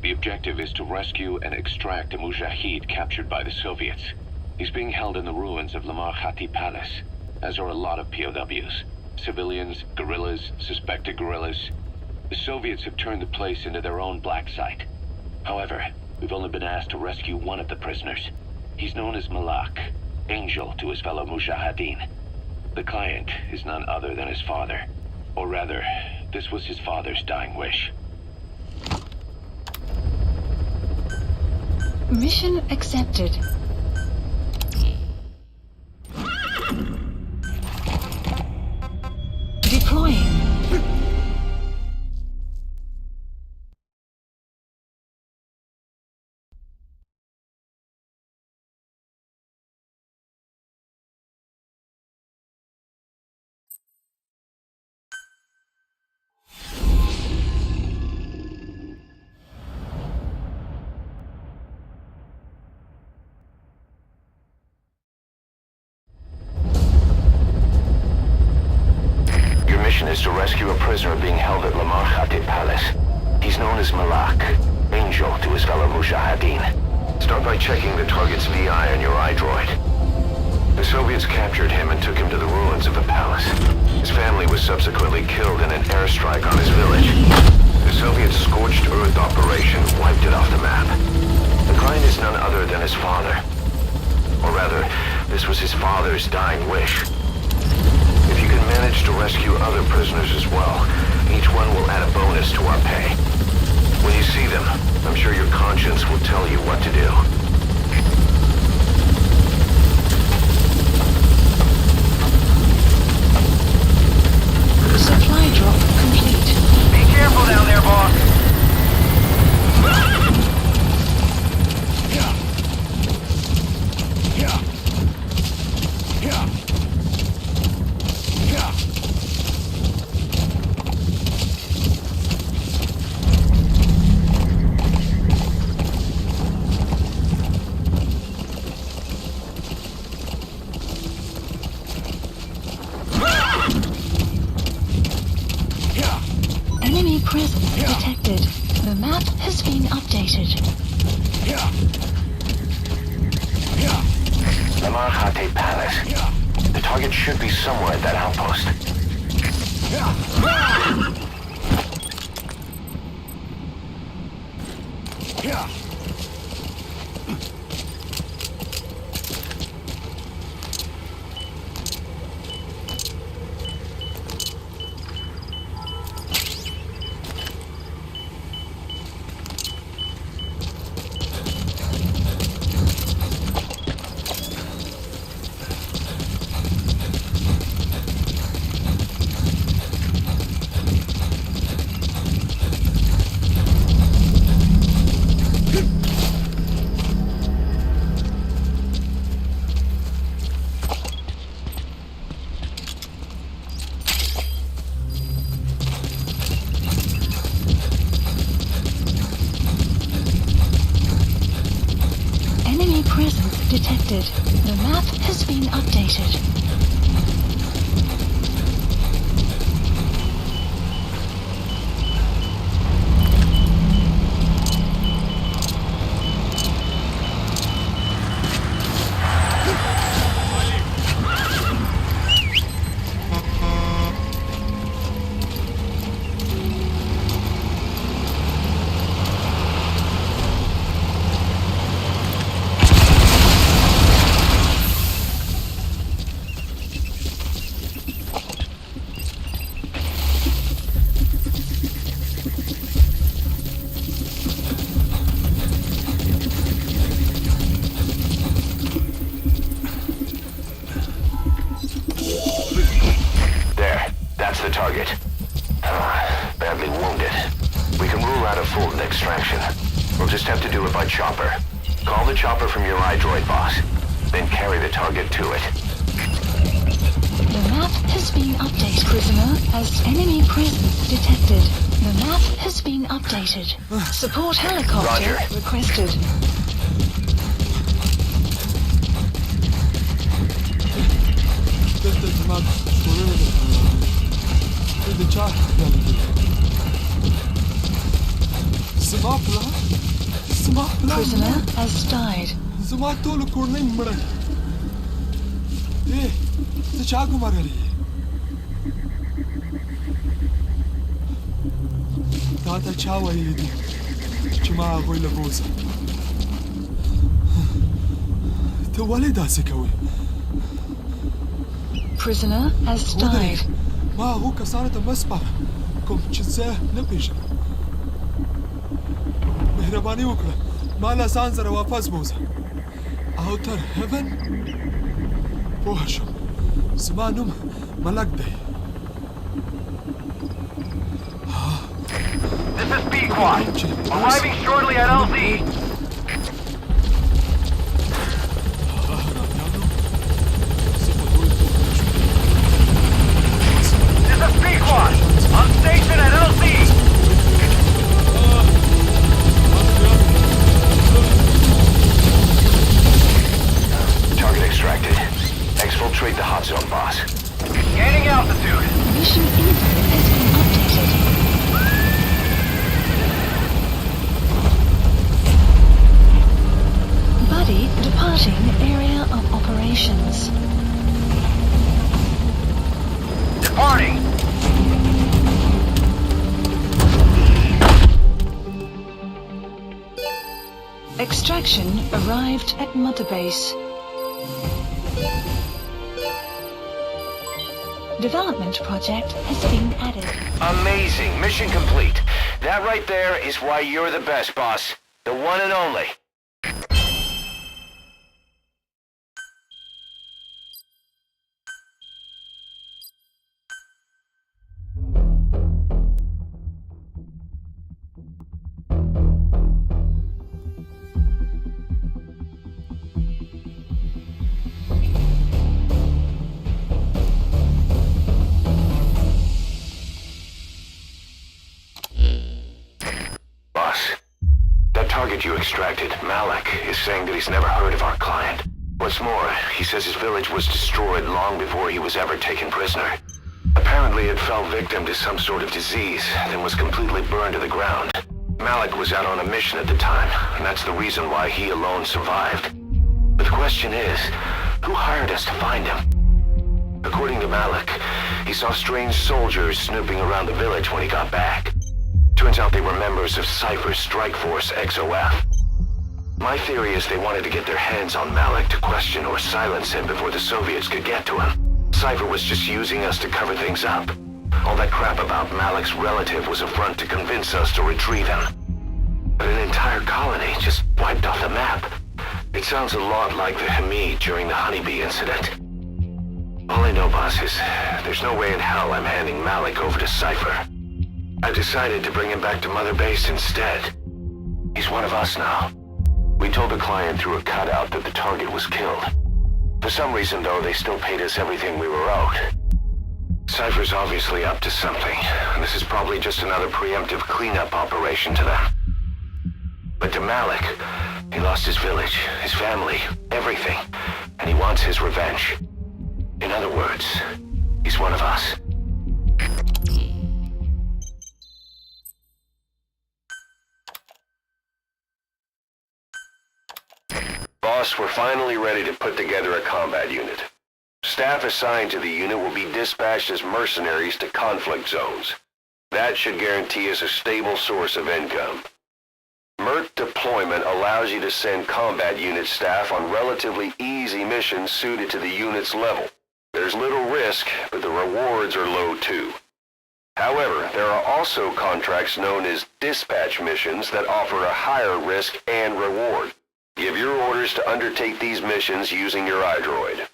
The objective is to rescue and extract a Mujahid captured by the Soviets. He's being held in the ruins of Lamar Khati Palace, as are a lot of POWs. Civilians, guerrillas, suspected guerrillas. The Soviets have turned the place into their own black site. However, we've only been asked to rescue one of the prisoners. He's known as Malik, angel to his fellow Mujahideen. The client is none other than his father. Or rather, this was his father's dying wish. Mission accepted. Deploying. Is to rescue a prisoner being held at Lamar Khati Palace. He's known as Malik, angel to his fellow Mujahideen. Start by checking the target's VI on your iDroid. The Soviets captured him and took him to the ruins of the palace. His family was subsequently killed in an airstrike on his village. The Soviet scorched earth operation wiped it off the map. The client is none other than his father. Or rather, this was his father's dying wish. If you can manage to rescue other prisoners as well, each one will add a bonus to our pay. When you see them, I'm sure your conscience will tell you what to do. Supply drop complete. Be careful down there, boss. Enemy presence detected. The map has been updated. Lamar Khati Palace. The target should be somewhere at that outpost. Presence detected. The map has been updated. Target. Badly wounded. We can rule out a full extraction. We'll just have to do it by chopper. Call the chopper from your iDroid, boss. Then carry the target to it. The map has been updated, prisoner, as enemy presence detected. The map has been updated. Support helicopter Roger. requested. C'est mort là. Prisoner has died. زما ټولو کورنۍ مړه ته چا ګمارلې تا ته چا ویلي دي چې ما هغوی له بوځه ته ولې داسې کوې Prisoner has died. ما هغو کسانو ته مه سپاره کوم چې زه نه پېژنم مهرباني وکړه ما له ځان سره واپس بوځه او تر هیون پوه شم زما نوم ملک دی This is B-Quad. Arriving shortly at LZ. This is B-Quad. On station at LZ. Target extracted. Exfiltrate the hot zone, boss. Gaining altitude. Mission info has been updated. Buddy departing area of operations. Departing. Extraction arrived at Mother Base. Development project has been added. Amazing. Mission complete. That right there is why you're the best, boss. The one and only. Target you extracted, Malik, is saying that he's never heard of our client. What's more, he says his village was destroyed long before he was ever taken prisoner. Apparently it fell victim to some sort of disease, then was completely burned to the ground. Malik was out on a mission at the time, and that's the reason why he alone survived. But the question is, who hired us to find him? According to Malik, he saw strange soldiers snooping around the village when he got back. Turns out they were members of Cypher's strike force XOF. My theory is they wanted to get their hands on Malik to question or silence him before the Soviets could get to him. Cypher was just using us to cover things up. All that crap about Malik's relative was a front to convince us to retrieve him. But an entire colony just wiped off the map. It sounds a lot like the Hamid during the Honeybee incident. All I know, boss, is there's no way in hell I'm handing Malik over to Cypher. I decided to bring him back to Mother Base instead. He's one of us now. We told the client through a cutout that the target was killed. For some reason, though, they still paid us everything we were owed. Cypher's obviously up to something, and this is probably just another preemptive cleanup operation to them. But to Malik, he lost his village, his family, everything, and he wants his revenge. In other words, he's one of us. Boss, we're finally ready to put together a combat unit. Staff assigned to the unit will be dispatched as mercenaries to conflict zones. That should guarantee us a stable source of income. MERT deployment allows you to send combat unit staff on relatively easy missions suited to the unit's level. There's little risk, but the rewards are low too. However, there are also contracts known as dispatch missions that offer a higher risk and reward. Give your orders to undertake these missions using your iDroid.